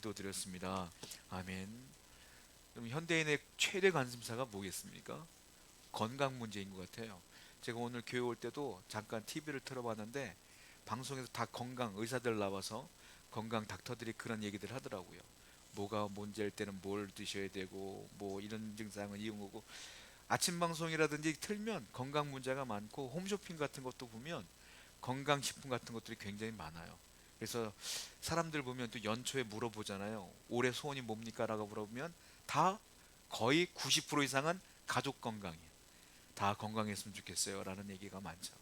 또 드렸습니다. 아멘. 그럼 현대인의 최대 관심사가 뭐겠습니까? 건강 문제인 것 같아요. 제가 오늘 교회 올 때도 잠깐 TV를 틀어봤는데 방송에서 다 건강 의사들 나와서 건강 닥터들이 그런 얘기들 하더라고요. 뭐가 문제일 때는 뭘 드셔야 되고 뭐 이런 증상은 이런 거고 아침 방송이라든지 틀면 건강 문제가 많고 홈쇼핑 같은 것도 보면 건강식품 같은 것들이 굉장히 많아요. 그래서 사람들 보면 또 연초에 물어보잖아요. 올해 소원이 뭡니까? 라고 물어보면 다 거의 90% 이상은 가족 건강이에요. 다 건강했으면 좋겠어요. 라는 얘기가 많죠.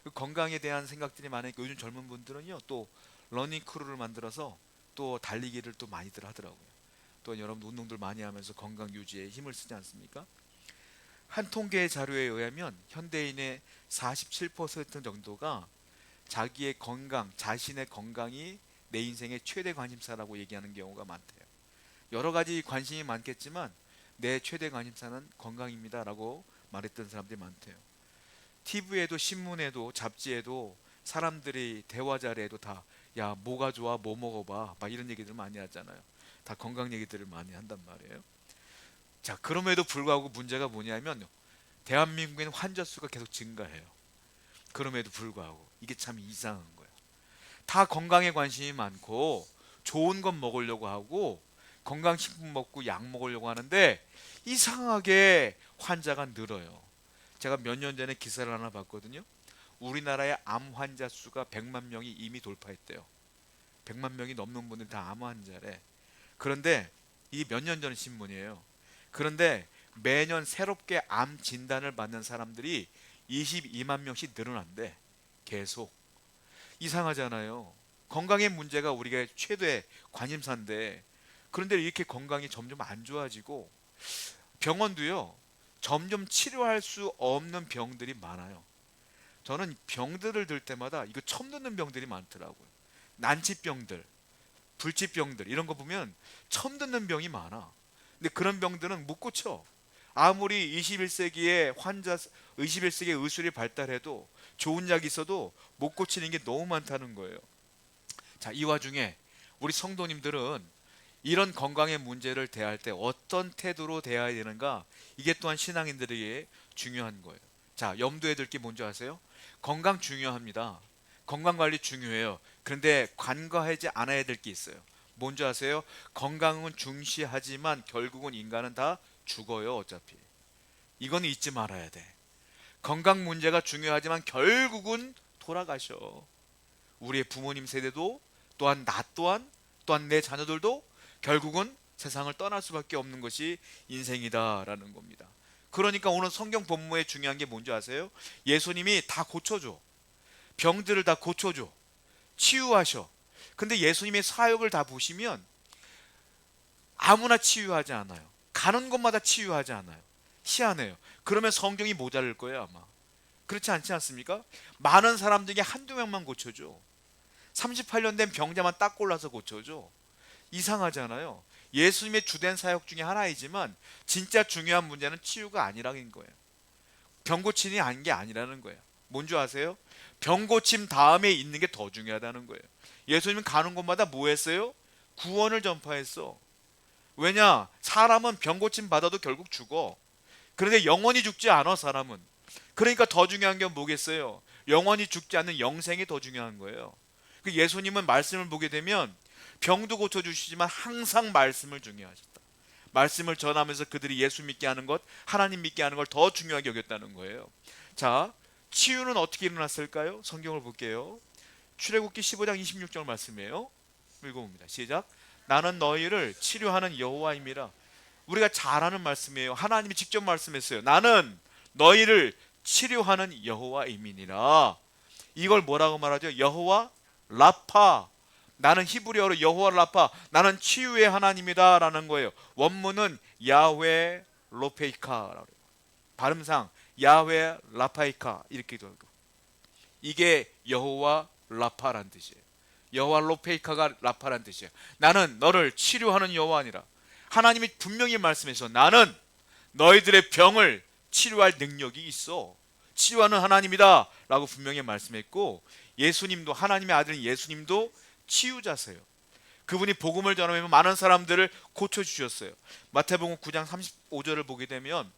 그 건강에 대한 생각들이 많으니까 요즘 젊은 분들은요. 또 러닝 크루를 만들어서 또 달리기를 또 많이들 하더라고요. 또 여러분 운동들 많이 하면서 건강 유지에 힘을 쓰지 않습니까? 한 통계 자료에 의하면 현대인의 47% 정도가 자기의 건강, 자신의 건강이 내 인생의 최대 관심사라고 얘기하는 경우가 많대요. 여러 가지 관심이 많겠지만 내 최대 관심사는 건강입니다라고 말했던 사람들이 많대요. TV에도 신문에도 잡지에도 사람들이 대화 자리에도 다 야, 뭐가 좋아? 뭐 먹어봐. 막 이런 얘기들 많이 하잖아요. 다 건강 얘기들을 많이 한단 말이에요. 자, 그럼에도 불구하고 문제가 뭐냐면 대한민국에는 환자 수가 계속 증가해요. 그럼에도 불구하고 이게 참 이상한 거예요. 다 건강에 관심이 많고 좋은 것 먹으려고 하고 건강식품 먹고 약 먹으려고 하는데 이상하게 환자가 늘어요. 제가 몇 년 전에 기사를 하나 봤거든요. 우리나라의 암 환자 수가 100만 명이 이미 돌파했대요. 100만 명이 넘는 분들 다 암 환자래. 그런데 이 몇 년 전 신문이에요. 그런데 매년 새롭게 암 진단을 받는 사람들이 22만 명씩 늘어난대. 계속. 이상하잖아요. 건강의 문제가 우리가 최대 관심사인데 그런데 이렇게 건강이 점점 안 좋아지고 병원도요. 점점 치료할 수 없는 병들이 많아요. 저는 병들을 들 때마다 이거 처음 듣는 병들이 많더라고요. 난치병들, 불치병들 이런 거 보면 처음 듣는 병이 많아. 근데 그런 병들은 못 고쳐. 아무리 21세기에 21세기의 의술이 발달해도 좋은 약이 있어도 못 고치는 게 너무 많다는 거예요. 자, 이 와중에 우리 성도님들은 이런 건강의 문제를 대할 때 어떤 태도로 대해야 되는가? 이게 또한 신앙인들에게 중요한 거예요. 자, 염두에 둘 게 뭔지 아세요? 건강 중요합니다. 건강 관리 중요해요. 그런데 간과하지 않아야 될 게 있어요. 뭔지 아세요? 건강은 중시하지만 결국은 인간은 다 죽어요, 어차피. 이건 잊지 말아야 돼. 건강 문제가 중요하지만 결국은 돌아가셔. 우리의 부모님 세대도 또한 나 또한 내 자녀들도 결국은 세상을 떠날 수밖에 없는 것이 인생이다라는 겁니다. 그러니까 오늘 성경 본문에 중요한 게 뭔지 아세요? 예수님이 다 고쳐줘. 병들을 다 고쳐줘. 치유하셔. 근데 예수님의 사역을 다 보시면 아무나 치유하지 않아요. 가는 곳마다 치유하지 않아요. 희한해요. 그러면 성경이 모자랄 거예요, 아마. 그렇지 않지 않습니까? 많은 사람 중에 한두 명만 고쳐줘. 38년 된 병자만 딱 골라서 고쳐줘. 이상하잖아요. 예수님의 주된 사역 중에 하나이지만 진짜 중요한 문제는 치유가 아니라는 거예요. 병 고침이 아닌 게 아니라는 거예요. 뭔지 아세요? 병 고침 다음에 있는 게 더 중요하다는 거예요. 예수님은 가는 곳마다 뭐 했어요? 구원을 전파했어. 왜냐? 사람은 병 고침 받아도 결국 죽어. 그런데 영원히 죽지 않아, 사람은. 그러니까 더 중요한 게 뭐겠어요? 영원히 죽지 않는 영생이 더 중요한 거예요. 그 예수님은 말씀을 보게 되면 병도 고쳐주시지만 항상 말씀을 중요하셨다. 말씀을 전하면서 그들이 예수 믿게 하는 것, 하나님 믿게 하는 걸 더 중요하게 여겼다는 거예요. 자, 치유는 어떻게 일어났을까요? 성경을 볼게요. 출애굽기 15장 26절 말씀이에요. 읽어봅니다. 시작. 나는 너희를 치료하는 여호와임이라. 우리가 잘 아는 말씀이에요. 하나님이 직접 말씀했어요. 나는 너희를 치료하는 여호와임이니라. 이걸 뭐라고 말하죠? 여호와 라파. 나는 히브리어로 여호와 라파. 나는 치유의 하나님이다 라는 거예요. 원문은 야훼 로페이카라고 해요. 발음상 야훼 라파이카 이렇게 되고 이게 여호와 라파란 뜻이에요. 여호와 로페이카가 라파란 뜻이에요. 나는 너를 치료하는 여호와니라. 하나님이 분명히 말씀해서 나는 너희들의 병을 치료할 능력이 있어. 치유하는 하나님이다 라고 분명히 말씀했고 예수님도 하나님의 아들 예수님도 치유자세요. 그분이 복음을 전하면 많은 사람들을 고쳐주셨어요. 마태복음 9장 35절을 보게 되면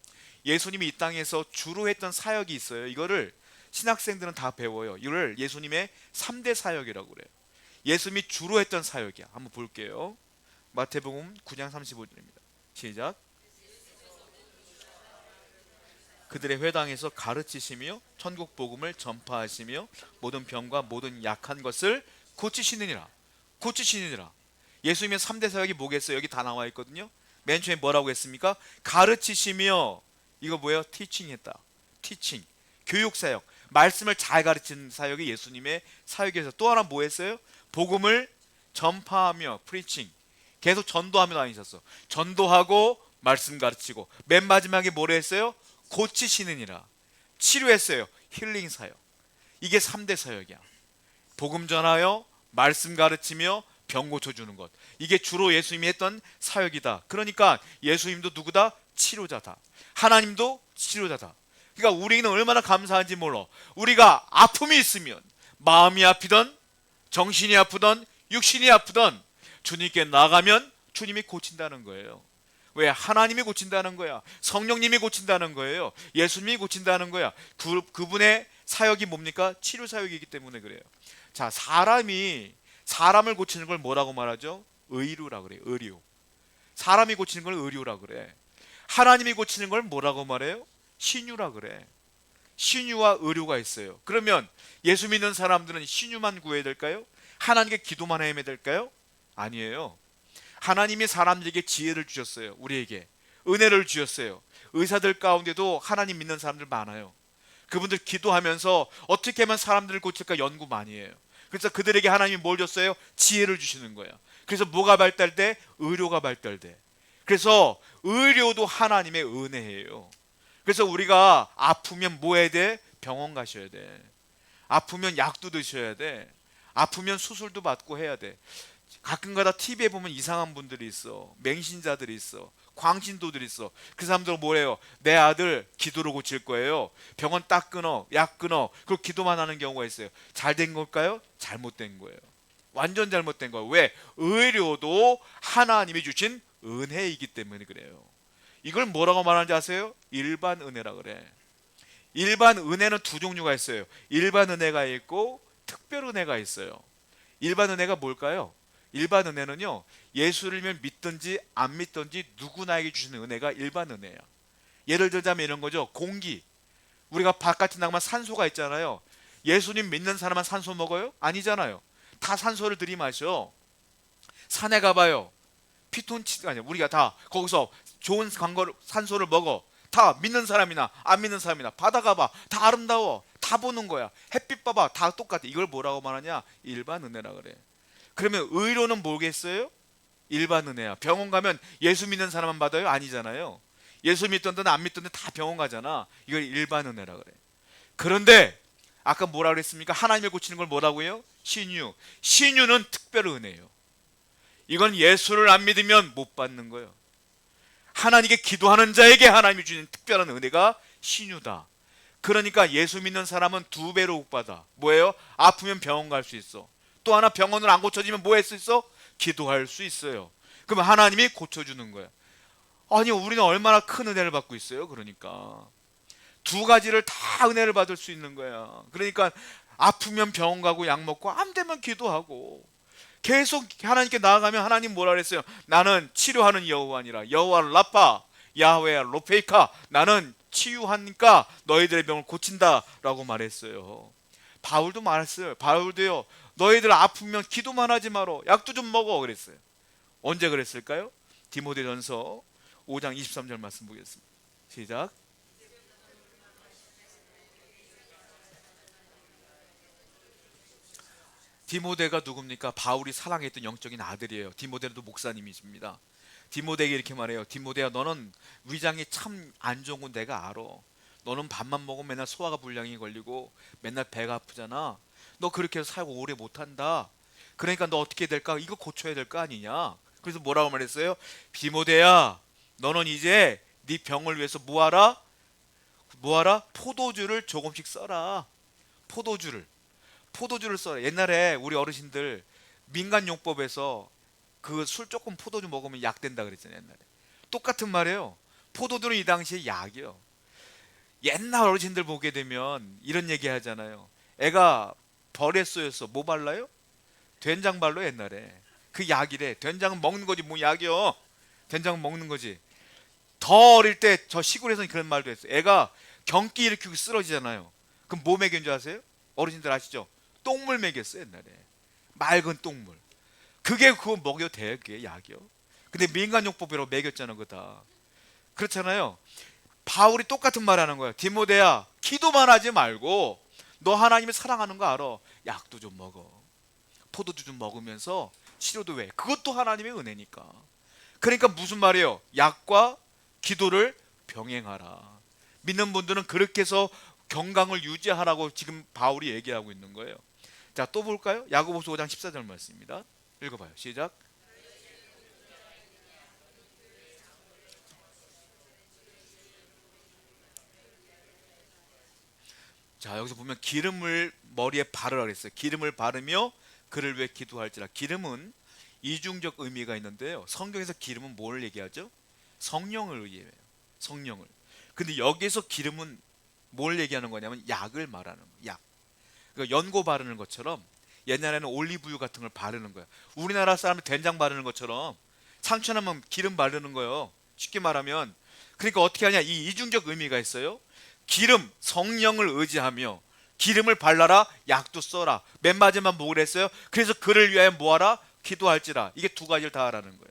예수님이 이 땅에서 주로 했던 사역이 있어요. 이거를 신학생들은 다 배워요. 이걸 예수님의 3대 사역이라고 그래요. 예수님이 주로 했던 사역이야. 한번 볼게요. 마태복음 9장 35절입니다. 시작. 그들의 회당에서 가르치시며 천국 복음을 전파하시며 모든 병과 모든 약한 것을 고치시느니라. 고치시느니라. 예수님의 3대 사역이 뭐겠어요? 여기 다 나와 있거든요. 맨 처음에 뭐라고 했습니까? 가르치시며, 이거 뭐예요? 티칭 했다. 티칭. 교육 사역. 말씀을 잘 가르치는 사역이 예수님의 사역에서, 또 하나 뭐 했어요? 복음을 전파하며, 프리칭. 계속 전도하며 다니셨어. 전도하고 말씀 가르치고, 맨 마지막에 뭐를 했어요? 고치시느니라. 치료했어요. 힐링 사역. 이게 3대 사역이야. 복음 전하여 말씀 가르치며 병 고쳐주는 것. 이게 주로 예수님이 했던 사역이다. 그러니까 예수님도 누구다? 치료자다. 하나님도 치료자다. 그러니까 우리는 얼마나 감사한지 몰라. 우리가 아픔이 있으면, 마음이 아프던, 정신이 아프던, 육신이 아프던, 주님께 나가면 주님이 고친다는 거예요. 왜? 하나님이 고친다는 거야. 성령님이 고친다는 거예요. 예수님이 고친다는 거야. 그분의 사역이 뭡니까? 치료 사역이기 때문에 그래요. 자, 사람을 고치는 걸 뭐라고 말하죠? 의료라 그래요. 의료. 사람이 고치는 걸 의료라 그래. 하나님이 고치는 걸 뭐라고 말해요? 신유라 그래. 신유와 의료가 있어요. 그러면 예수 믿는 사람들은 신유만 구해야 될까요? 하나님께 기도만 해야 될까요? 아니에요. 하나님이 사람들에게 지혜를 주셨어요. 우리에게 은혜를 주셨어요. 의사들 가운데도 하나님 믿는 사람들 많아요. 그분들 기도하면서 어떻게 하면 사람들을 고칠까 연구 많이 해요. 그래서 그들에게 하나님이 뭘 줬어요? 지혜를 주시는 거예요. 그래서 뭐가 발달돼? 의료가 발달돼. 그래서 의료도 하나님의 은혜예요. 그래서 우리가 아프면 뭐 해야 돼? 병원 가셔야 돼. 아프면 약도 드셔야 돼. 아프면 수술도 받고 해야 돼. 가끔가다 TV에 보면 이상한 분들이 있어. 맹신자들이 있어. 광신도들이 있어. 그 사람들은 뭐래요? 내 아들 기도로 고칠 거예요. 병원 딱 끊어, 약 끊어. 그리고 기도만 하는 경우가 있어요. 잘 된 걸까요? 잘못된 거예요. 완전 잘못된 거예요. 왜? 의료도 하나님이 주신 은혜이기 때문에 그래요. 이걸 뭐라고 말하는지 아세요? 일반 은혜라 그래. 일반 은혜는 두 종류가 있어요. 일반 은혜가 있고 특별 은혜가 있어요. 일반 은혜가 뭘까요? 일반 은혜는요, 예수를 믿든지 안 믿든지 누구나에게 주시는 은혜가 일반 은혜야. 예를 들자면 이런 거죠. 공기. 우리가 바깥에 나가면 산소가 있잖아요. 예수님 믿는 사람만 산소 먹어요? 아니잖아요. 다 산소를 들이마셔. 산에 가봐요. 피톤치드 아니야. 우리가 다 거기서 좋은 산소를 먹어. 다 믿는 사람이나 안 믿는 사람이나 바다 가봐. 다 아름다워. 다 보는 거야. 햇빛 봐봐. 다 똑같아. 이걸 뭐라고 말하냐? 일반 은혜라 그래. 그러면 의료는 뭐겠어요? 일반 은혜야. 병원 가면 예수 믿는 사람만 받아요? 아니잖아요. 예수 믿던데 안 믿던데 다 병원 가잖아. 이걸 일반 은혜라 그래. 그런데 아까 뭐라 그랬습니까? 하나님을 고치는 걸 뭐라고요? 신유. 신유는 특별 은혜예요. 이건 예수를 안 믿으면 못 받는 거예요. 하나님께 기도하는 자에게 하나님이 주는 특별한 은혜가 신유다. 그러니까 예수 믿는 사람은 두 배로 복받아. 뭐예요? 아프면 병원 갈 수 있어. 또 하나 병원을 안 고쳐지면 뭐 할 수 있어? 기도할 수 있어요. 그럼 하나님이 고쳐주는 거야. 아니, 우리는 얼마나 큰 은혜를 받고 있어요. 그러니까 두 가지를 다 은혜를 받을 수 있는 거야. 그러니까 아프면 병원 가고 약 먹고 안 되면 기도하고 계속 하나님께 나아가면 하나님 뭐라 그랬어요? 나는 치료하는 여호와니라. 여호와 라파, 야훼 로페이카. 나는 치유하니까 너희들의 병을 고친다 라고 말했어요. 바울도 말했어요. 바울도요, 너희들 아프면 기도만 하지 마라. 약도 좀 먹어 그랬어요. 언제 그랬을까요? 디모데전서 5장 23절 말씀 보겠습니다. 시작. 디모데가 누굽니까? 바울이 사랑했던 영적인 아들이에요. 디모데도 목사님이십니다. 디모데에게 이렇게 말해요. 디모데야, 너는 위장이 참 안 좋은 건 내가 알아. 너는 밥만 먹으면 맨날 소화가 불량이 걸리고 맨날 배가 아프잖아. 너 그렇게 해서 살고 오래 못한다. 그러니까 너 어떻게 될까? 이거 고쳐야 될 거 아니냐. 그래서 뭐라고 말했어요? 디모데야, 너는 이제 네 병을 위해서 뭐하라? 뭐하라? 포도주를 조금씩 써라. 포도주를 써라. 옛날에 우리 어르신들 민간용법에서 그 술 조금 포도주 먹으면 약 된다 그랬잖아요 옛날에. 똑같은 말이에요. 포도주는 이 당시에 약이요. 옛날 어르신들 보게 되면 이런 얘기 하잖아요. 애가 벌에 쏘였어. 뭐 발라요? 된장 발로 옛날에. 그 약이래. 된장은 먹는 거지 뭐 약이요. 된장은 먹는 거지. 더 어릴 때 저 시골에서는 그런 말도 했어요. 애가 경기 일으키고 쓰러지잖아요. 그럼 뭐 먹인 줄 아세요? 어르신들 아시죠? 똥물 먹였어요 옛날에. 맑은 똥물. 그게 그거 먹여도 돼요 그게 약이요. 근데 민간요법으로 먹였잖아 그거 다. 그렇잖아요. 바울이 똑같은 말 하는 거야. 디모데야 기도만 하지 말고 너 하나님을 사랑하는 거 알아. 약도 좀 먹어. 포도주 좀 먹으면서 치료도 해. 그것도 하나님의 은혜니까. 그러니까 무슨 말이에요? 약과 기도를 병행하라. 믿는 분들은 그렇게 해서 건강을 유지하라고 지금 바울이 얘기하고 있는 거예요. 자, 또 볼까요? 야고보서 5장 14절 말씀입니다. 읽어봐요. 시작. 자, 여기서 보면 기름을 머리에 바르라 그랬어요. 기름을 바르며 그를 위해 기도할지라. 기름은 이중적 의미가 있는데요. 성경에서 기름은 뭘 얘기하죠? 성령을 의미해요. 성령을. 근데 여기서 기름은 뭘 얘기하는 거냐면 약을 말하는 거예요. 약. 그러니까 연고 바르는 것처럼 옛날에는 올리브유 같은 걸 바르는 거예요. 우리나라 사람이 된장 바르는 것처럼 상처나면 기름 바르는 거예요. 쉽게 말하면. 그러니까 어떻게 하냐? 이 이중적 의미가 있어요. 기름, 성령을 의지하며 기름을 발라라, 약도 써라. 맨 마지막 뭐 그랬어요? 그래서 그를 위하여 뭐하라? 기도할지라. 이게 두 가지를 다 하라는 거예요.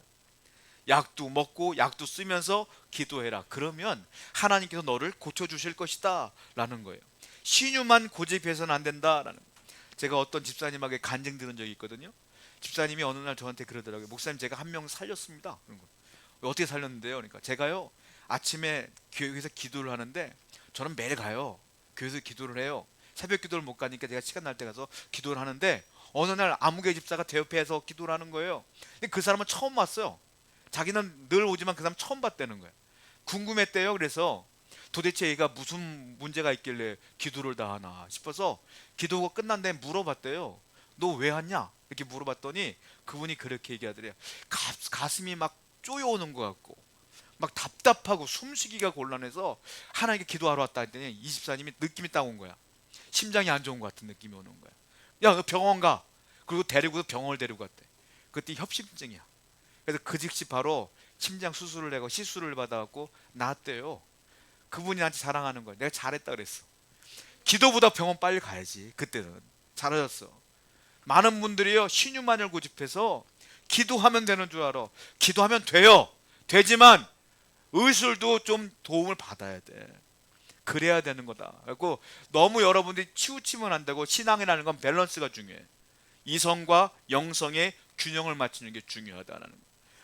약도 먹고 약도 쓰면서 기도해라. 그러면 하나님께서 너를 고쳐주실 것이다 라는 거예요. 신유만 고집해서는 안 된다라는 거예요. 제가 어떤 집사님에게 간증 들은 적이 있거든요. 집사님이 어느 날 저한테 그러더라고요. 목사님 제가 한 명 살렸습니다. 그런 거. 어떻게 살렸는데요? 그러니까 제가요 아침에 교회에서 기도를 하는데 저는 매일 가요. 교회에서 기도를 해요. 새벽 기도를 못 가니까 제가 시간 날 때 가서 기도를 하는데 어느 날 아무개 집사가 제 옆에서 기도를 하는 거예요. 근데 그 사람은 처음 왔어요. 자기는 늘 오지만 그 사람 처음 봤다는 거예요. 궁금했대요. 그래서 도대체 얘가 무슨 문제가 있길래 기도를 다 하나 싶어서 기도가 끝난 다음에 물어봤대요. 너 왜 왔냐? 이렇게 물어봤더니 그분이 그렇게 얘기하더래요. 가슴이 막 쪼여오는 것 같고 막 답답하고 숨쉬기가 곤란해서 하나님께 기도하러 왔다 했더니 이 집사님이 느낌이 딱 온 거야. 심장이 안 좋은 것 같은 느낌이 오는 거야. 야, 너 병원 가. 그리고 데리고 병원을 데리고 갔대. 그때 협심증이야. 그래서 그 즉시 바로 심장 수술을 하고 시술을 받아갖고 나았대요. 그분이 나한테 자랑하는 거야. 내가 잘했다 그랬어. 기도보다 병원 빨리 가야지. 그때는 잘하셨어. 많은 분들이요 신유만을 고집해서 기도하면 되는 줄 알아. 기도하면 돼요. 되지만 의술도 좀 도움을 받아야 돼. 그래야 되는 거다. 그리고 너무 여러분들이 치우치면 안 되고 신앙이라는 건 밸런스가 중요해. 이성과 영성의 균형을 맞추는 게 중요하다는 거.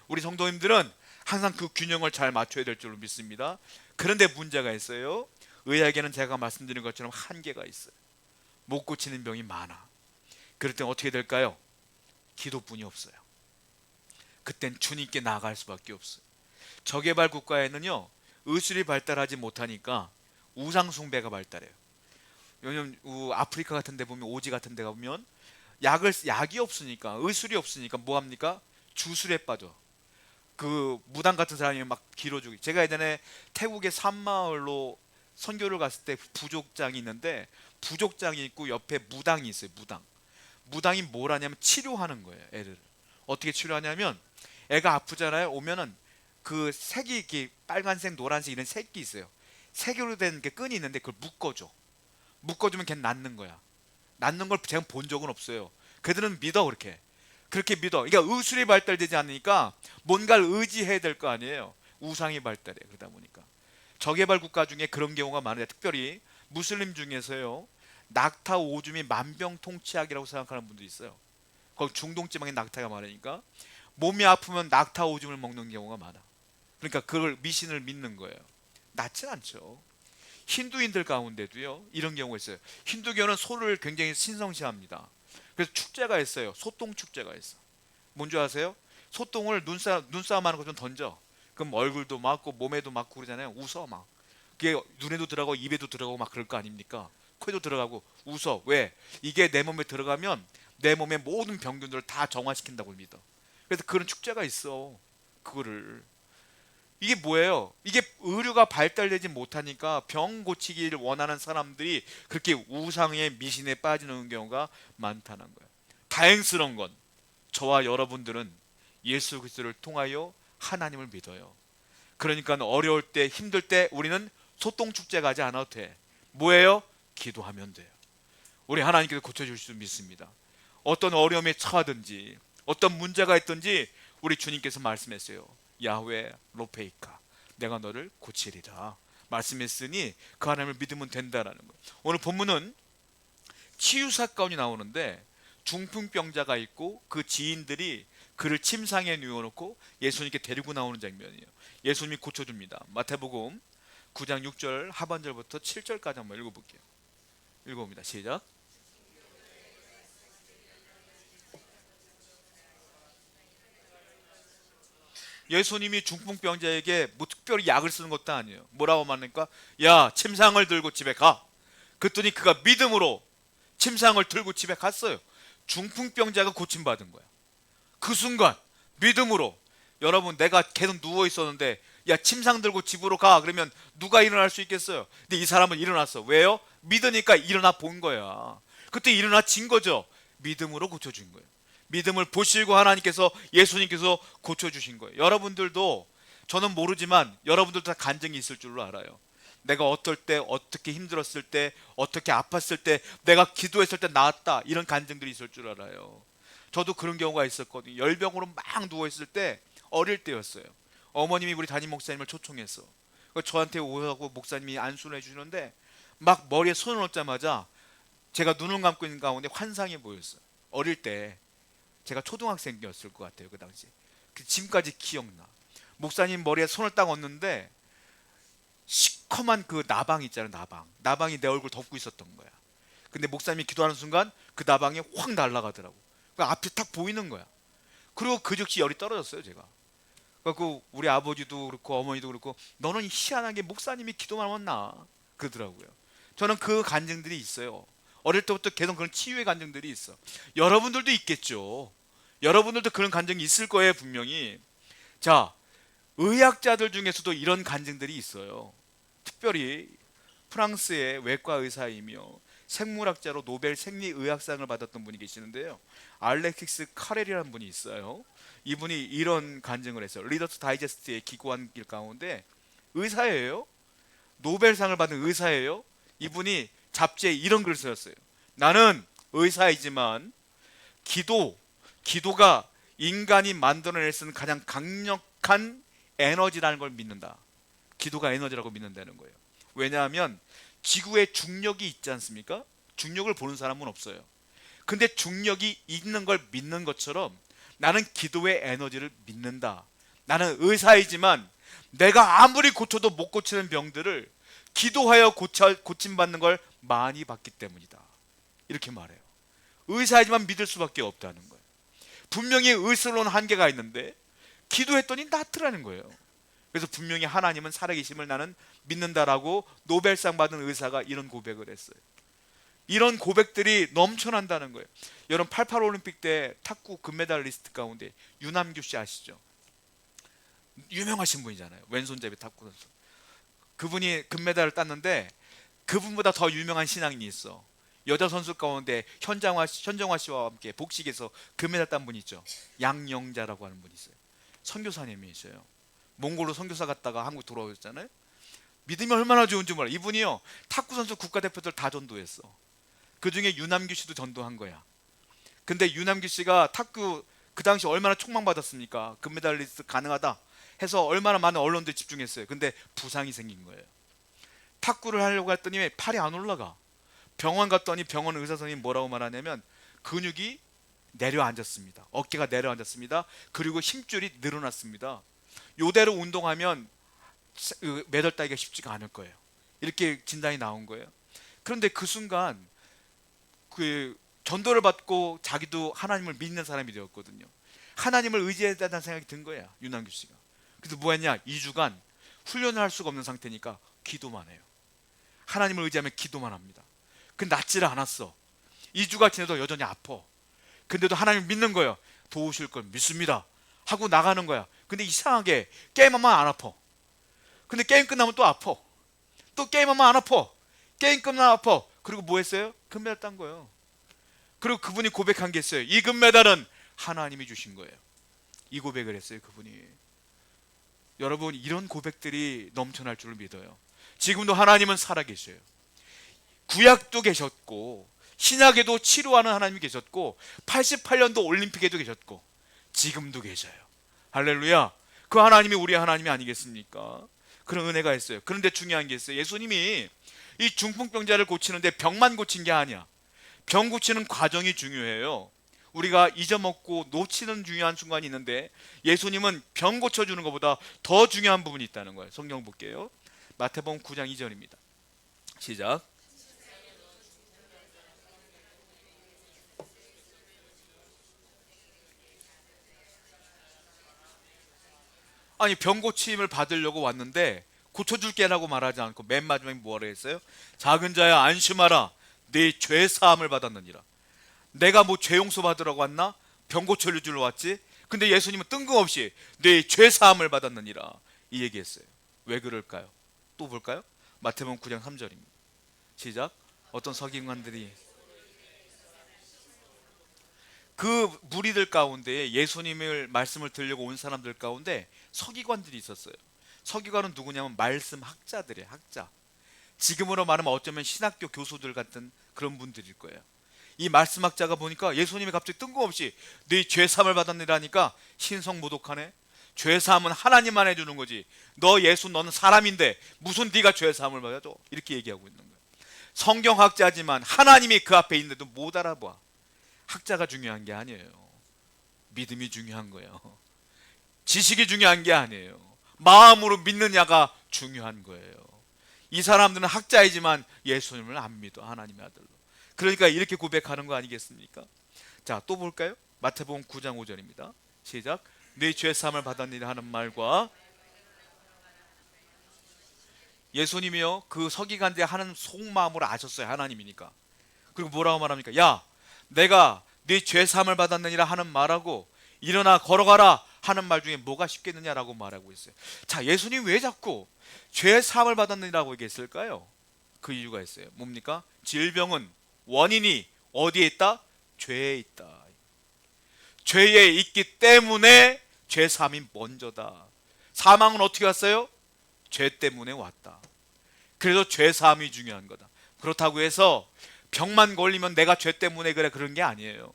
우리 성도님들은 항상 그 균형을 잘 맞춰야 될 줄로 믿습니다. 그런데 문제가 있어요. 의학에는 제가 말씀드린 것처럼 한계가 있어요. 못 고치는 병이 많아. 그럴 땐 어떻게 될까요? 기도뿐이 없어요. 그땐 주님께 나아갈 수밖에 없어요. 저개발 국가에는요 의술이 발달하지 못하니까 우상 숭배가 발달해요. 왜냐면 아프리카 같은 데 보면 오지 같은 데 가보면 약이 없으니까 의술이 없으니까 뭐 합니까? 주술에 빠져. 그 무당 같은 사람이 막 길어주고. 제가 예전에 태국의 산마을로 선교를 갔을 때 부족장이 있는데 부족장이 있고 옆에 무당이 있어요. 무당이 뭘 하냐면 치료하는 거예요. 애를 어떻게 치료하냐면 애가 아프잖아요. 오면은 그 색이 이렇게 빨간색 노란색 이런 색이 있어요. 색으로 된 게 끈이 있는데 그걸 묶어주면 걔는 낫는 거야. 낫는 걸 제가 본 적은 없어요. 그들은 믿어. 그렇게 믿어. 그러니까 의술이 발달되지 않으니까 뭔가를 의지해야 될 거 아니에요. 우상이 발달해. 그러다 보니까 저개발 국가 중에 그런 경우가 많은데 특별히 무슬림 중에서요 낙타 오줌이 만병통치약이라고 생각하는 분도 있어요. 거기 중동 지방에 낙타가 많으니까 몸이 아프면 낙타 오줌을 먹는 경우가 많아. 그러니까 그걸 미신을 믿는 거예요. 낫진 않죠. 힌두인들 가운데도요 이런 경우가 있어요. 힌두교는 소를 굉장히 신성시합니다. 그래서 축제가 있어요. 소똥 축제가 있어. 뭔지 아세요? 소똥을 눈싸움 하는 거 좀 던져. 그럼 얼굴도 맞고 몸에도 맞고 그러잖아요. 웃어 막. 그게 눈에도 들어가고 입에도 들어가고 막 그럴 거 아닙니까? 코에도 들어가고 웃어. 왜? 이게 내 몸에 들어가면 내 몸의 모든 병균들을 다 정화시킨다고 믿어. 그래서 그런 축제가 있어. 그거를 이게 뭐예요? 이게 의료가 발달되지 못하니까 병 고치기를 원하는 사람들이 그렇게 우상의 미신에 빠지는 경우가 많다는 거예요. 다행스러운 건 저와 여러분들은 예수 그리스도를 통하여 하나님을 믿어요. 그러니까 어려울 때 힘들 때 우리는 소똥 축제 가지 않아도 돼. 뭐예요? 기도하면 돼요. 우리 하나님께서 고쳐줄 수 믿습니다. 어떤 어려움에 처하든지 어떤 문제가 있든지 우리 주님께서 말씀했어요. 야훼 로페이카, 내가 너를 고치리라 말씀했으니 그 하나님을 믿으면 된다라는 거예요. 오늘 본문은 치유 사건이 나오는데 중풍병자가 있고 그 지인들이 그를 침상에 누워놓고 예수님께 데리고 나오는 장면이에요. 예수님이 고쳐줍니다. 마태복음 9장 6절 하반절부터 7절까지 한번 읽어볼게요. 읽어봅니다. 시작. 예수님이 중풍병자에게 뭐 특별히 약을 쓰는 것도 아니에요. 뭐라고 말하니까 야 침상을 들고 집에 가. 그랬더니 그가 믿음으로 침상을 들고 집에 갔어요. 중풍병자가 고침받은 거야. 그 순간 믿음으로. 여러분 내가 계속 누워 있었는데 야 침상 들고 집으로 가 그러면 누가 일어날 수 있겠어요? 근데 이 사람은 일어났어. 왜요? 믿으니까 일어나 본 거야. 그때 일어나진 거죠. 믿음으로 고쳐준 거예요. 믿음을 보시고 하나님께서 예수님께서 고쳐주신 거예요. 여러분들도 저는 모르지만 여러분들도 다 간증이 있을 줄로 알아요. 내가 어떨 때 어떻게 힘들었을 때 어떻게 아팠을 때 내가 기도했을 때 나았다 이런 간증들이 있을 줄 알아요. 저도 그런 경우가 있었거든요. 열병으로 막 누워있을 때 어릴 때였어요. 어머님이 우리 담임 목사님을 초청했어. 저한테 오라고 목사님이 안수를 해주시는데 막 머리에 손을 얹자마자 제가 눈을 감고 있는 가운데 환상이 보였어요. 어릴 때 제가 초등학생이었을 것 같아요. 그 당시 지금까지 기억나. 목사님 머리에 손을 딱 얹는데 시커먼 그 나방 있잖아요. 나방이 내 얼굴 덮고 있었던 거야. 근데 목사님이 기도하는 순간 그 나방이 확 날아가더라고. 앞이 딱 보이는 거야. 그리고 그 즉시 열이 떨어졌어요. 제가. 그리고 우리 아버지도 그렇고 어머니도 그렇고 너는 희한하게 목사님이 기도만 하면 나 그러더라고요. 저는 그 간증들이 있어요. 어릴 때부터 계속 그런 치유의 간증들이 있어. 여러분들도 있겠죠. 여러분들도 그런 간증이 있을 거예요. 분명히. 자, 의학자들 중에서도 이런 간증들이 있어요. 특별히 프랑스의 외과 의사이며 생물학자로 노벨 생리의학상을 받았던 분이 계시는데요. 알렉시스 카렐이라는 분이 있어요. 이분이 이런 간증을 했어요. 리더스 다이제스트에 기고한 길 가운데 의사예요. 노벨상을 받은 의사예요. 이분이 잡지에 이런 글을 쓰였어요. 나는 의사이지만 기도가 인간이 만들어낼 수 있는 가장 강력한 에너지라는 걸 믿는다. 기도가 에너지라고 믿는다는 거예요. 왜냐하면 지구에 중력이 있지 않습니까? 중력을 보는 사람은 없어요. 근데 중력이 있는 걸 믿는 것처럼 나는 기도의 에너지를 믿는다. 나는 의사이지만 내가 아무리 고쳐도 못 고치는 병들을 기도하여 고침받는 걸 많이 봤기 때문이다. 이렇게 말해요. 의사이지만 믿을 수밖에 없다는 거예요. 분명히 의술로는 한계가 있는데 기도했더니 낫더라는 거예요. 그래서 분명히 하나님은 살아계심을 나는 믿는다라고 노벨상 받은 의사가 이런 고백을 했어요. 이런 고백들이 넘쳐난다는 거예요. 여러분 88 올림픽 때 탁구 금메달리스트 가운데 유남규 씨 아시죠? 유명하신 분이잖아요. 왼손잡이 탁구 선수. 그분이 금메달을 땄는데 그분보다 더 유명한 신앙인이 있어. 여자 선수 가운데 현정화 씨와 함께 복식에서 금메달 딴 분이 있죠. 양영자라고 하는 분이 있어요. 선교사님이셔요. 몽골로 선교사 갔다가 한국 돌아오셨잖아요. 믿음이 얼마나 좋은지 몰라. 이분이요 탁구 선수 국가대표들 다 전도했어. 그 중에 유남규 씨도 전도한 거야. 근데 유남규 씨가 탁구 그 당시 얼마나 촉망받았습니까? 금메달리스트 가능하다 해서 얼마나 많은 언론들이 집중했어요. 근데 부상이 생긴 거예요. 탁구를 하려고 했더니 팔이 안 올라가. 병원 갔더니 병원 의사 선생님이 뭐라고 말하냐면 근육이 내려앉았습니다. 어깨가 내려앉았습니다. 그리고 힘줄이 늘어났습니다. 요대로 운동하면 메달 따기가 쉽지가 않을 거예요. 이렇게 진단이 나온 거예요. 그런데 그 순간 그 전도를 받고 자기도 하나님을 믿는 사람이 되었거든요. 하나님을 의지해야 된다는 생각이 든 거야. 유남규 씨가. 그래서 뭐 했냐? 2주간 훈련을 할 수가 없는 상태니까 기도만 해요. 하나님을 의지하면 기도만 합니다. 근데 낫지를 않았어. 2주가 지나도 여전히 아파. 근데도 하나님을 믿는 거예요. 도우실 걸 믿습니다. 하고 나가는 거야. 근데 이상하게 게임하면 안 아파. 근데 게임 끝나면 또 아파. 또 게임하면 안 아파. 게임 끝나면 아파. 그리고 뭐 했어요? 금메달 딴 거예요. 그리고 그분이 고백한 게 있어요. 이 금메달은 하나님이 주신 거예요. 이 고백을 했어요, 그분이. 여러분, 이런 고백들이 넘쳐날 줄을 믿어요. 지금도 하나님은 살아계셔요. 구약도 계셨고 신약에도 치료하는 하나님이 계셨고 88년도 올림픽에도 계셨고 지금도 계셔요. 할렐루야. 그 하나님이 우리 하나님이 아니겠습니까? 그런 은혜가 있어요. 그런데 중요한 게 있어요. 예수님이 이 중풍병자를 고치는데 병만 고친 게 아니야. 병 고치는 과정이 중요해요. 우리가 잊어먹고 놓치는 중요한 순간이 있는데 예수님은 병 고쳐주는 것보다 더 중요한 부분이 있다는 거예요. 성경 볼게요. 마태복음 9장 2절입니다. 시작. 아니, 병 고침을 받으려고 왔는데 고쳐줄게라고 말하지 않고 맨 마지막에 뭐라 했어요? 작은 자야 안심하라, 네 죄 사함을 받았느니라. 내가 뭐 죄 용서 받으라고 왔나? 병 고쳐주러 왔지. 근데 예수님은 뜬금없이 네 죄 사함을 받았느니라 이 얘기했어요. 왜 그럴까요? 또 볼까요? 마태복음 9장 3절입니다. 시작. 어떤 서기관들이 그 무리들 가운데 예수님을 말씀을 들으려고 온 사람들 가운데 서기관들이 있었어요. 서기관은 누구냐면 말씀 학자들이에요. 학자. 지금으로 말하면 어쩌면 신학교 교수들 같은 그런 분들일 거예요. 이 말씀학자가 보니까 예수님이 갑자기 뜬금없이 네 죄사함을 받았느라니까 신성모독하네. 죄사함은 하나님만 해주는 거지. 너 예수 너는 사람인데 무슨 네가 죄사함을 받아줘? 이렇게 얘기하고 있는 거예요. 성경학자지만 하나님이 그 앞에 있는데도 못 알아봐. 학자가 중요한 게 아니에요. 믿음이 중요한 거예요. 지식이 중요한 게 아니에요. 마음으로 믿느냐가 중요한 거예요. 이 사람들은 학자이지만 예수님을 안 믿어. 하나님의 아들로. 그러니까 이렇게 고백하는 거 아니겠습니까? 자, 또 볼까요? 마태복음 9장 5절입니다. 시작. 네 죄사함을 받았느니라 하는 말과 예수님이요 그 서기관들이 하는 속마음으로 아셨어요. 하나님이니까. 그리고 뭐라고 말합니까? 야, 내가 네 죄사함을 받았느니라 하는 말하고 일어나 걸어가라 하는 말 중에 뭐가 쉽겠느냐라고 말하고 있어요. 자, 예수님 왜 자꾸 죄사함을 받았느니라고 얘기했을까요? 그 이유가 있어요. 뭡니까? 질병은 원인이 어디에 있다? 죄에 있다. 죄에 있기 때문에 죄사함이 먼저다. 사망은 어떻게 왔어요? 죄 때문에 왔다. 그래서 죄사함이 중요한 거다. 그렇다고 해서 병만 걸리면 내가 죄 때문에 그래 그런 게 아니에요.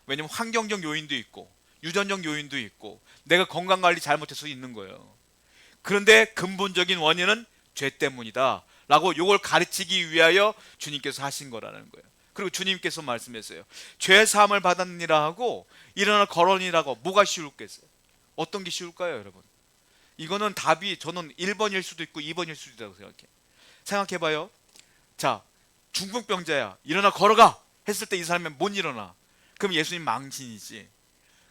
왜냐면 환경적 요인도 있고 유전적 요인도 있고 내가 건강관리 잘못해서 있는 거예요. 그런데 근본적인 원인은 죄 때문이다 라고 이걸 가르치기 위하여 주님께서 하신 거라는 거예요. 그리고 주님께서 말씀했어요. 죄사함을 받았느니라 하고 일어나 걸으니라고 뭐가 쉬울겠어요? 어떤 게 쉬울까요, 여러분? 이거는 답이 저는 1번일 수도 있고 2번일 수도 있다고 생각해요. 생각해봐요. 자, 중풍병자야 일어나 걸어가 했을 때 이 사람이 못 일어나. 그럼 예수님 망신이지.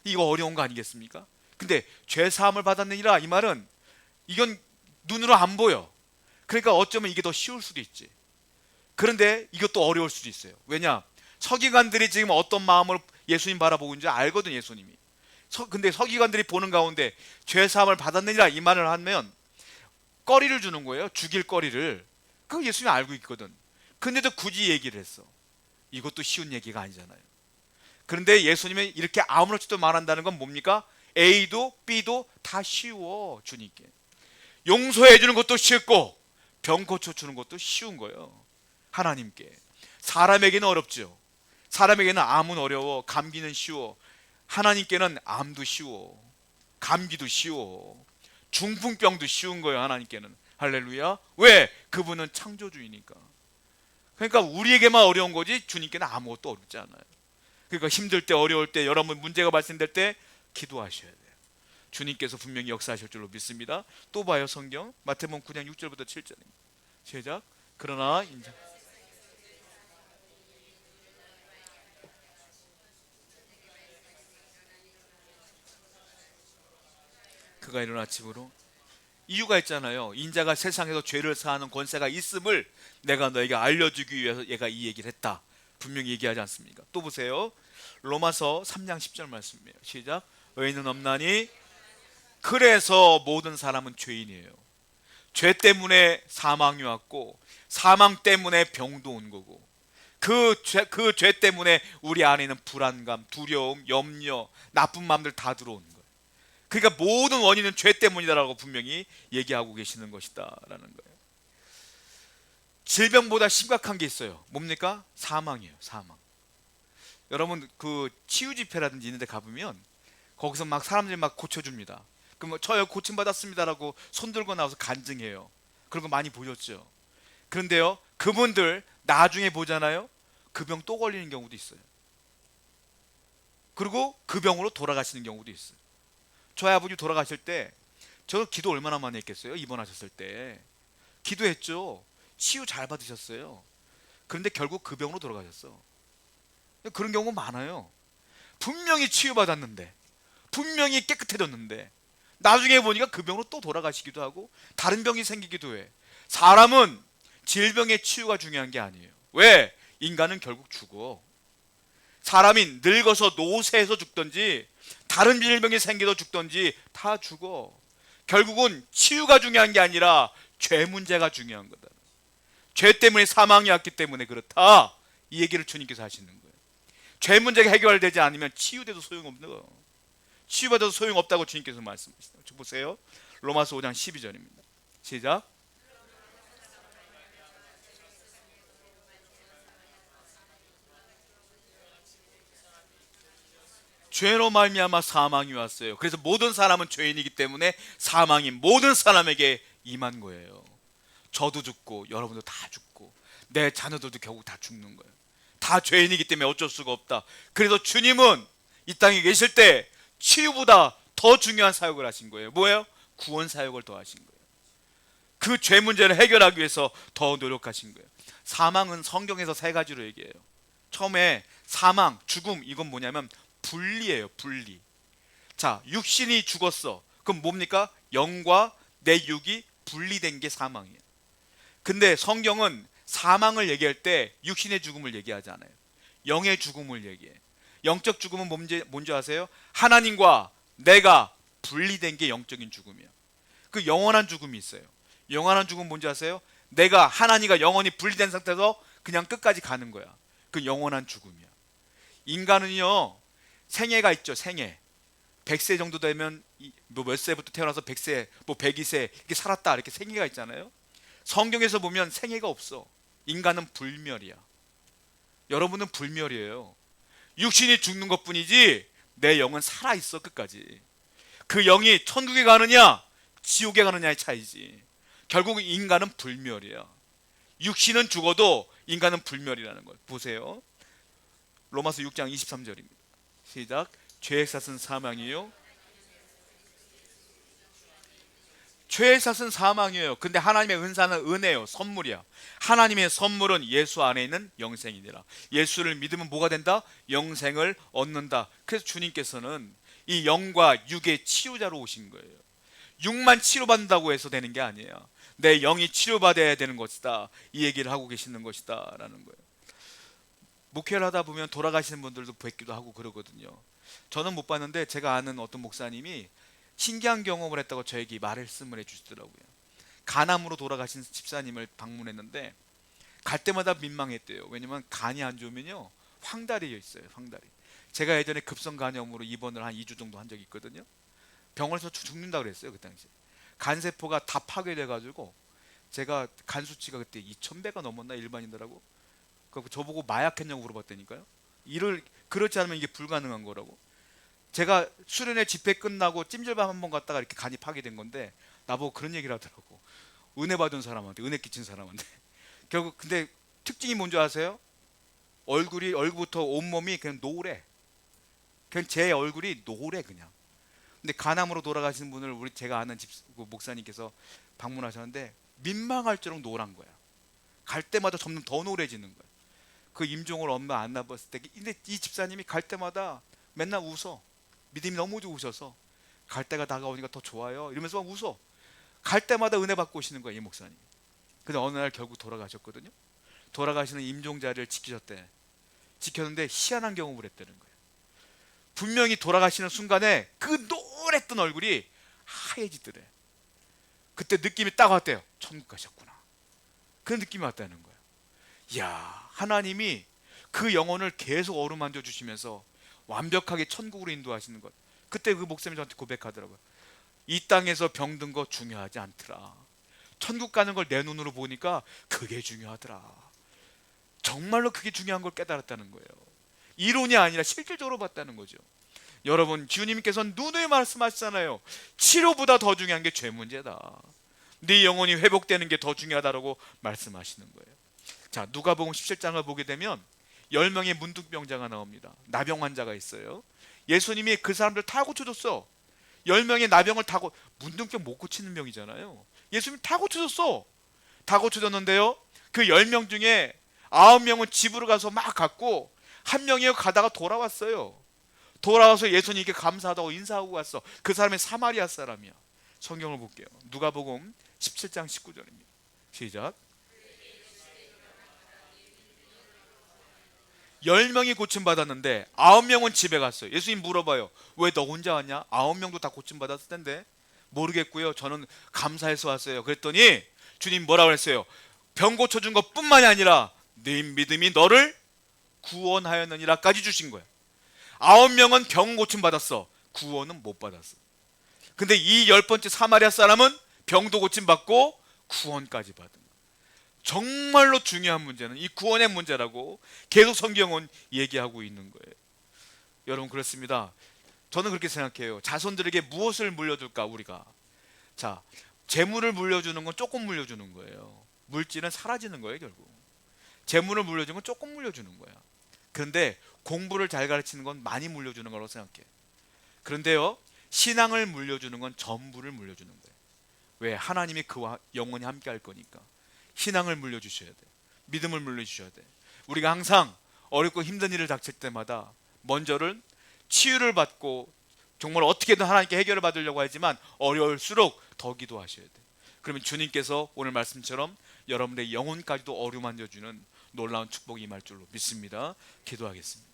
이거 어려운 거 아니겠습니까? 근데 죄사함을 받았느니라 이 말은 이건 눈으로 안 보여. 그러니까 어쩌면 이게 더 쉬울 수도 있지. 그런데 이것도 어려울 수도 있어요. 왜냐? 서기관들이 지금 어떤 마음으로 예수님 바라보고 있는지 알거든. 예수님이. 근데 서기관들이 보는 가운데 죄사함을 받았느니라 이 말을 하면 거리를 주는 거예요. 죽일 거리를. 그거 예수님이 알고 있거든. 근데도 굳이 얘기를 했어. 이것도 쉬운 얘기가 아니잖아요. 그런데 예수님이 이렇게 아무렇지도 말한다는 건 뭡니까? A도 B도 다 쉬워. 주님께 용서해 주는 것도 쉽고 병 고쳐주는 것도 쉬운 거예요. 하나님께. 사람에게는 어렵죠. 사람에게는 암은 어려워. 감기는 쉬워. 하나님께는 암도 쉬워. 감기도 쉬워. 중풍병도 쉬운 거예요. 하나님께는. 할렐루야. 왜? 그분은 창조주이니까. 그러니까 우리에게만 어려운 거지 주님께는 아무것도 어렵지 않아요. 그러니까 힘들 때 어려울 때 여러분 문제가 발생될 때 기도하셔야 돼요. 주님께서 분명히 역사하실 줄로 믿습니다. 또 봐요. 성경 마태복음 9장 6절부터 7절입니다. 시작. 그러나 인자 그가 일어나 집으로 이유가 있잖아요. 인자가 세상에서 죄를 사하는 권세가 있음을 내가 너에게 알려주기 위해서 얘가 이 얘기를 했다. 분명히 얘기하지 않습니까? 또 보세요. 로마서 3장 10절 말씀이에요. 시작. 의인은 없나니 그래서 모든 사람은 죄인이에요. 죄 때문에 사망이 왔고, 사망 때문에 병도 온 거고, 그 죄 때문에 우리 안에 있는 불안감, 두려움, 염려, 나쁜 마음들 다 들어오는 거예요. 그러니까 모든 원인은 죄 때문이다라고 분명히 얘기하고 계시는 것이다라는 거예요. 질병보다 심각한 게 있어요. 뭡니까? 사망이에요. 사망. 여러분 그 치유 집회라든지 이런 데 가보면 거기서 막 사람들이 막 고쳐줍니다. 그럼 저요 고침 받았습니다라고 손 들고 나와서 간증해요. 그런 거 많이 보셨죠? 그런데요, 그분들 나중에 보잖아요. 그 병 또 걸리는 경우도 있어요. 그리고 그 병으로 돌아가시는 경우도 있어요. 저희 아버지 돌아가실 때 저 기도 얼마나 많이 했겠어요? 입원하셨을 때 기도했죠. 치유 잘 받으셨어요. 그런데 결국 그 병으로 돌아가셨어. 그런 경우 많아요. 분명히 치유받았는데, 분명히 깨끗해졌는데 나중에 보니까 그 병으로 또 돌아가시기도 하고 다른 병이 생기기도 해. 사람은 질병의 치유가 중요한 게 아니에요. 왜? 인간은 결국 죽어. 사람이 늙어서 노쇠해서 죽든지 다른 질병이 생겨서 죽든지 다 죽어. 결국은 치유가 중요한 게 아니라 죄 문제가 중요한 거다. 죄 때문에 사망이 왔기 때문에 그렇다. 이 얘기를 주님께서 하시는 거예요. 죄 문제가 해결되지 않으면 치유돼도 소용없는 거예요. 치유받아도 소용없다고 주님께서 말씀하시죠. 보세요. 로마서 5장 12절입니다. 시작. 죄로 말미암아 사망이 왔어요. 그래서 모든 사람은 죄인이기 때문에 사망이 모든 사람에게 임한 거예요. 저도 죽고 여러분도 다 죽고 내 자녀들도 결국 다 죽는 거예요. 다 죄인이기 때문에 어쩔 수가 없다. 그래서 주님은 이 땅에 계실 때 치유보다 더 중요한 사역을 하신 거예요. 뭐예요? 구원 사역을 더 하신 거예요. 그 죄 문제를 해결하기 위해서 더 노력하신 거예요. 사망은 성경에서 세 가지로 얘기해요. 처음에 사망, 죽음, 이건 뭐냐면 분리예요. 분리. 자, 육신이 죽었어. 그럼 뭡니까? 영과 내 육이 분리된 게 사망이에요. 근데 성경은 사망을 얘기할 때 육신의 죽음을 얘기하지 않아요. 영의 죽음을 얘기해. 영적 죽음은 뭔지 아세요? 하나님과 내가 분리된 게 영적인 죽음이야. 그 영원한 죽음이 있어요. 영원한 죽음은 뭔지 아세요? 내가 하나님과 영원히 분리된 상태에서 그냥 끝까지 가는 거야. 그 영원한 죽음이야. 인간은요, 생애가 있죠. 생애. 100세 정도 되면 뭐 몇 세부터 태어나서 100세, 뭐 102세 이렇게 살았다, 이렇게 생애가 있잖아요. 성경에서 보면 생애가 없어. 인간은 불멸이야. 여러분은 불멸이에요. 육신이 죽는 것뿐이지 내 영은 살아있어 끝까지. 그 영이 천국에 가느냐 지옥에 가느냐의 차이지. 결국 인간은 불멸이야. 육신은 죽어도 인간은 불멸이라는 걸 보세요. 로마서 6장 23절입니다. 시작. 죄의 삭은 사망이요. 죄의 삭은 사망이에요. 근데 하나님의 은사는 은혜요, 선물이야. 하나님의 선물은 예수 안에 있는 영생이니라. 예수를 믿으면 뭐가 된다? 영생을 얻는다. 그래서 주님께서는 이 영과 육의 치유자로 오신 거예요. 육만 치료받는다고 해서 되는 게 아니에요. 내 영이 치료받아야 되는 것이다. 이 얘기를 하고 계시는 것이다 라는 거예요. 목회를 하다 보면 돌아가시는 분들도 뵙기도 하고 그러거든요. 저는 못 봤는데 제가 아는 어떤 목사님이 신기한 경험을 했다고 저에게 말씀을 해주시더라고요. 간암으로 돌아가신 집사님을 방문했는데 갈 때마다 민망했대요. 왜냐면 간이 안 좋으면요 황달이 있어요. 황달이. 제가 예전에 급성 간염으로 입원을 한 2주 정도 한 적이 있거든요. 병원에서 죽는다 그랬어요. 그 당시 간세포가 다 파괴돼 가지고 제가 간 수치가 그때 2000배가 넘었나 일반인들하고. 그 저보고 마약했냐고 물어봤다니까요. 이를 그렇지 않으면 이게 불가능한 거라고. 제가 수련회 집회 끝나고 찜질방 한번 갔다가 이렇게 간이 파괴된 건데 나보고 그런 얘기를 하더라고. 은혜 받은 사람한테, 은혜 끼친 사람한테. 결국 근데 특징이 뭔지 아세요? 얼굴부터 온몸이 그냥 노래. 그냥 제 얼굴이 노래 그냥. 근데 간암으로 돌아가신 분을 제가 아는 목사님께서 방문하셨는데 민망할 정도로 노란 거야. 갈 때마다 점점 더 노래지는 거야. 그 임종을 엄마 안 나봤을 때, 근데 이 집사님이 갈 때마다 맨날 웃어. 믿음이 너무 좋으셔서 갈 때가 다가오니까 더 좋아요 이러면서 막 웃어. 갈 때마다 은혜 받고 오시는 거야 이 목사님. 근데 어느 날 결국 돌아가셨거든요. 돌아가시는 임종자리를 지키셨대. 지켰는데 희한한 경험을 했다는 거예요. 분명히 돌아가시는 순간에 그 노랬던 얼굴이 하얘지더래. 그때 느낌이 딱 왔대요. 천국 가셨구나. 그 느낌이 왔다는 거예요. 이야, 하나님이 그 영혼을 계속 어루만져 주시면서 완벽하게 천국으로 인도하시는 것. 그때 그 목사님이 저한테 고백하더라고요. 이 땅에서 병든 거 중요하지 않더라. 천국 가는 걸 내 눈으로 보니까 그게 중요하더라. 정말로 그게 중요한 걸 깨달았다는 거예요. 이론이 아니라 실질적으로 봤다는 거죠. 여러분, 주님께서는 누누이 말씀하시잖아요. 치료보다 더 중요한 게 죄 문제다. 네 영혼이 회복되는 게 더 중요하다고 말씀하시는 거예요. 자, 누가복음 17장을 보게 되면 10명의 문둥병자가 나옵니다. 나병 환자가 있어요. 예수님이 그 사람들 다 고쳐줬어. 10명의 나병을 다 문둥병 못 고치는 병이잖아요. 예수님이 다 고쳐줬어. 다 고쳐줬는데요, 그 10명 중에 9명은 집으로 가서 막 갔고, 한 명이 가다가 돌아왔어요. 돌아와서 예수님께 감사하다고 인사하고 갔어. 그 사람이 사마리아 사람이야. 성경을 볼게요. 누가복음 17장 19절입니다. 시작. 10명이 고침받았는데 9명은 집에 갔어요. 예수님 물어봐요. 왜 너 혼자 왔냐? 9명도 다 고침받았을 텐데. 모르겠고요. 저는 감사해서 왔어요. 그랬더니 주님 뭐라고 그랬어요? 병 고쳐준 것 뿐만이 아니라 네 믿음이 너를 구원하였느니라까지 주신 거예요. 9명은 병 고침받았어. 구원은 못 받았어. 근데 이 10번째 사마리아 사람은 병도 고침받고 구원까지 받은 거예요. 정말로 중요한 문제는 이 구원의 문제라고 계속 성경은 얘기하고 있는 거예요. 여러분, 그렇습니다. 저는 그렇게 생각해요. 자손들에게 무엇을 물려줄까 우리가? 자, 재물을 물려주는 건 조금 물려주는 거예요. 물질은 사라지는 거예요. 결국 재물을 물려주는 건 조금 물려주는 거야. 그런데 공부를 잘 가르치는 건 많이 물려주는 거라고 생각해. 그런데요, 신앙을 물려주는 건 전부를 물려주는 거예요. 왜? 하나님이 그와 영원히 함께 할 거니까. 신앙을 물려주셔야 돼. 믿음을 물려주셔야 돼. 우리가 항상 어렵고 힘든 일을 닥칠 때마다 먼저는 치유를 받고 정말 어떻게든 하나님께 해결을 받으려고 하지만 어려울수록 더 기도하셔야 돼. 그러면 주님께서 오늘 말씀처럼 여러분의 영혼까지도 어루만져주는 놀라운 축복이 임할 줄로 믿습니다. 기도하겠습니다.